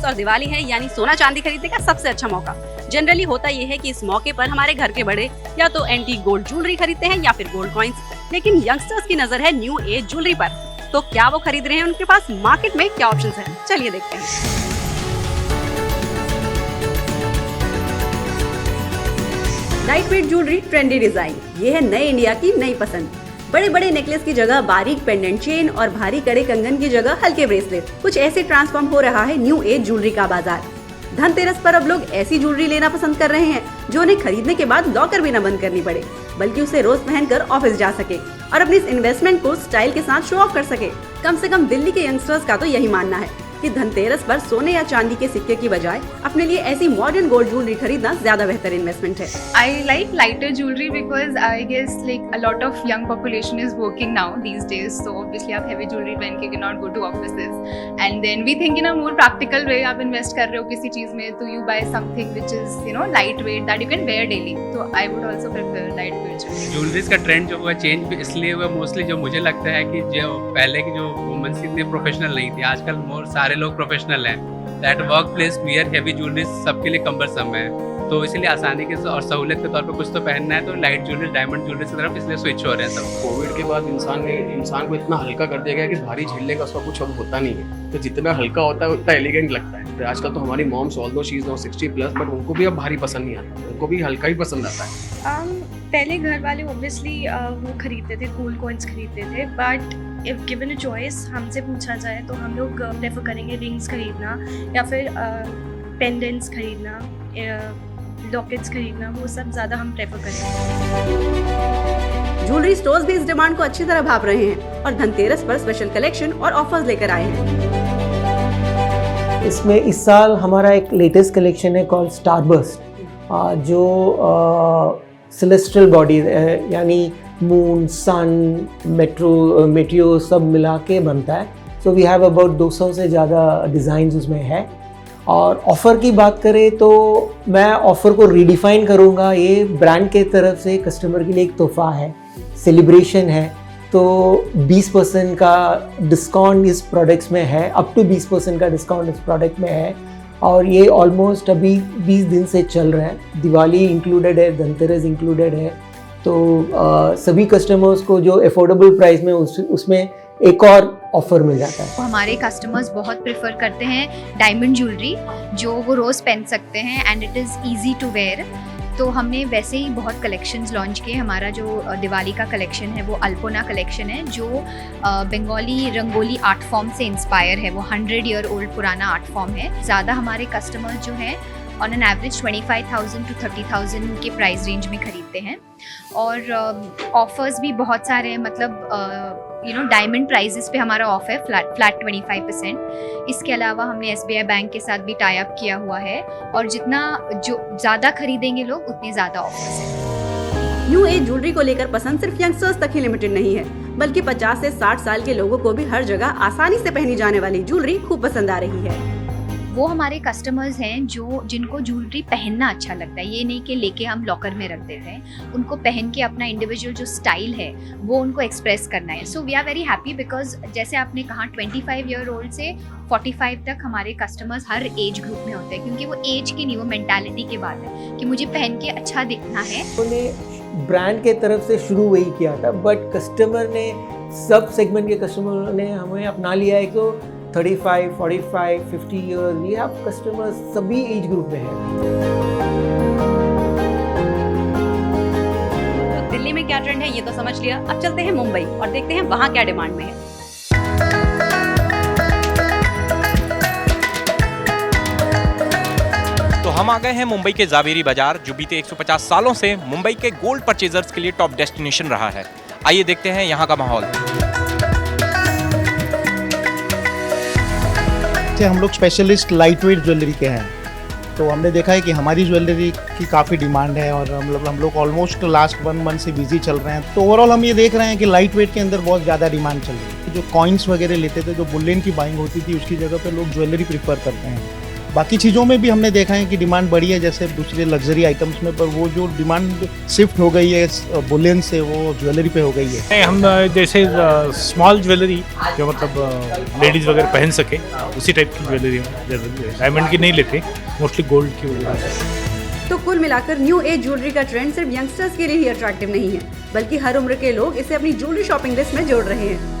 और दिवाली है, यानी सोना चांदी खरीदने का सबसे अच्छा मौका। जनरली होता ये है कि इस मौके पर हमारे घर के बड़े या तो एंटीक गोल्ड ज्वेलरी खरीदते हैं या फिर गोल्ड कॉइंस, लेकिन यंगस्टर्स की नजर है न्यू एज ज्वेलरी पर। तो क्या वो खरीद रहे हैं, उनके पास मार्केट में क्या ऑप्शंस हैं, चलिए देखते हैं। Light weight jewellery, trendy design, ये है नए इंडिया की नई पसंद। बड़े बड़े नेकलेस की जगह बारीक पेंडेंट चेन और भारी कड़े कंगन की जगह हल्के ब्रेसलेट, कुछ ऐसे ट्रांसफॉर्म हो रहा है न्यू एज ज्वेलरी का बाजार। धनतेरस पर अब लोग ऐसी ज्वेलरी लेना पसंद कर रहे हैं जो उन्हें खरीदने के बाद लॉकर भी न बंद करनी पड़े, बल्कि उसे रोज पहनकर ऑफिस जा सके और अपनी इस इन्वेस्टमेंट को स्टाइल के साथ शो ऑफ कर सके। कम से कम दिल्ली के यंगस्टर्स का तो यही मानना है कि धनतेरस पर सोने या चांदी के सिक्के की बजाय अपने लिए ऐसी मॉडर्न गोल्ड ज्वेलरी खरीदना ज्यादा बेहतर इन्वेस्टमेंट है। I like lighter jewelry because I guess like a lot of young population is working now these days, so obviously आप heavy jewelry पहन के cannot go to offices, and then we think in a more practical way। आप invest कर रहे हो किसी चीज में तो you buy something which is lightweight that you can wear daily, so I would also prefer lightweight jewelry। Jewelleries का trend जो हुआ चेंज इसलिए हुआ मोस्टली, जो मुझे लगता है कि जो पहले की जो वुमेन्स इतने प्रोफेशनल नहीं थी, आजकल मोर सारे लोग प्रोफेशनल हैं। That work place wear heavy jewellery सबके लिए कम्बरसम है, तो इसीलिए आसानी के और सहूलियत के तौर पर कुछ तो पहनना है तो लाइट ज्वेलरी, डायमंड ज्वेलरी की तरफ इसलिए स्विच हो रहे हैं सब। कोविड के बाद इंसान को इतना हल्का कर दिया गया कि भारी झेलने का उसका कुछ अब होता नहीं है, तो जितना हल्का होता है उतना एलिगेंट लगता है। तो आजकल तो हमारी moms although she is now 60+, but उनको भी अब भारी पसंद नहीं आता, उनको भी हल्का ही पसंद आता है। पहले घर वाले ओब्वियसली वो खरीदते थे, गोल्ड कॉइन्स खरीदते थे, but if given a choice हमसे पूछा जाए तो हम लोग प्रेफर करेंगे रिंग्स खरीदना या फिर पेंडेंट्स खरीदना, लॉकेट्स खरीदना, वो सब ज़्यादा हम प्रेफर करेंगे। ज्वेलरी स्टोर्स भी इस डिमांड को अच्छी तरह भाप रहे हैं और धनतेरस पर स्पेशल कलेक्शन और ऑफर्स लेकर आए हैं। इसमें इस साल हमारा एक लेटेस्ट कलेक्शन है कॉल्ड स्टारबर्स्ट, जो सेलेस्टियल बॉडी यानी मून, सन, मेट्रो सब मिला के बनता है। सो वी हैव अबाउट 200 से ज़्यादा डिज़ाइंस उसमें है। और ऑफ़र की बात करें तो मैं ऑफ़र को रिडिफाइन करूँगा, ये ब्रांड के तरफ से कस्टमर के लिए एक तोहफा है, सेलिब्रेशन है, तो 20% का डिस्काउंट इस प्रोडक्ट्स में है, अप टू 20% का डिस्काउंट इस प्रोडक्ट में है। और ये ऑलमोस्ट अभी 20 दिन से चल रहा है। दिवाली इंक्लूडेड है, धनतेरस इंक्लूडेड है, तो सभी कस्टमर्स को जो अफोर्डेबल प्राइस में उसमें एक और ऑफर मिल जाता है। हमारे कस्टमर्स बहुत प्रेफर करते हैं डायमंड ज्वेलरी, जो वो रोज़ पहन सकते हैं and it is easy to wear. तो हमने वैसे ही बहुत कलेक्शंस लॉन्च किए। हमारा जो दिवाली का कलेक्शन है वो अल्पोना कलेक्शन है, जो बंगाली रंगोली आर्ट फॉर्म से इंस्पायर है। वो 100 ईयर ओल्ड पुराना आर्ट फॉर्म है। ज़्यादा हमारे कस्टमर्स जो हैं ऑन एन एवरेज 25,000 to 30,000 के प्राइस रेंज में खरीदते हैं। और ऑफर्स भी बहुत सारे हैं, मतलब डायमंड प्राइजेस पे हमारा ऑफ है फ्लैट 25%। इसके अलावा हमने SBI बैंक के साथ भी टाई अप किया हुआ है, और जो ज़्यादा खरीदेंगे लोग उतने ज़्यादा ऑफर्स हैं। न्यू एज ज्वेलरी को लेकर पसंद सिर्फ यंगस्टर्स तक ही लिमिटेड नहीं है, बल्कि 50 से 60 साल के लोगों को भी हर जगह आसानी से पहनी जाने वाली ज्वेलरी खूब पसंद आ रही है। वो हमारे कस्टमर्स हैं जिनको ज्वेलरी पहनना अच्छा लगता है, ये नहीं कि लेके हम लॉकर में रख देते हैं। उनको पहन के अपना इंडिविजुअल जो स्टाइल है वो उनको एक्सप्रेस करना है। So we are very happy because जैसे आपने कहा 25 ईयर ओल्ड से 45 तक हमारे कस्टमर्स हर एज ग्रुप में होते हैं, क्योंकि वो एज की नहीं, वो मेंटालिटी की बात है कि मुझे पहन के अच्छा दिखना है। उन्होंने ब्रांड के तरफ से शुरू वही किया था, बट कस्टमर ने, सब सेगमेंट के कस्टमर ने हमें अपना लिया है। तो 35, 45, 50 ईयर्स, ये आप कस्टमर्स सभी एज ग्रुप में हैं। तो दिल्ली में क्या ट्रेंड है ये तो समझ लिया, अब चलते हैं मुंबई और देखते हैं वहाँ क्या डिमांड में है। तो हम आ गए हैं मुंबई के जावेरी बाजार, जो बीते 150 सालों से मुंबई के गोल्ड परचेजर्स के लिए टॉप डेस्टिनेशन रहा है। आइए देखते हैं यहाँ का माहौल। हम लोग स्पेशलिस्ट लाइट वेट ज्वेलरी के हैं, तो हमने देखा है कि हमारी ज्वेलरी की काफ़ी डिमांड है, और हम लोग ऑलमोस्ट लास्ट 1 मंथ से बिजी चल रहे हैं। तो ओवरऑल हम ये देख रहे हैं कि लाइट वेट के अंदर बहुत ज़्यादा डिमांड चल रही है। जो कॉइन्स वगैरह लेते थे, जो बुलियन की बाइंग होती थी, उसकी जगह पे लोग ज्वेलरी प्रीफर करते हैं। बाकी चीज़ों में भी हमने देखा है कि डिमांड बढ़ी है, जैसे दूसरे लग्जरी आइटम्स में, पर वो जो डिमांड शिफ्ट हो गई है बुलियन से वो ज्वेलरी पे हो गई है। नहीं, हम जैसे स्मॉल ज्वेलरी जो मतलब लेडीज़ वगैरह पहन सके उसी टाइप की ज्वेलरी डायमंड की नहीं लेते, मोस्टली गोल्ड की वगैरह। तो कुल मिलाकर न्यू एज ज्वेलरी का ट्रेंड सिर्फ यंगस्टर्स के लिए ही अट्रैक्टिव नहीं है, बल्कि हर उम्र के लोग इसे अपनी ज्वेलरी शॉपिंग लिस्ट में जोड़ रहे हैं।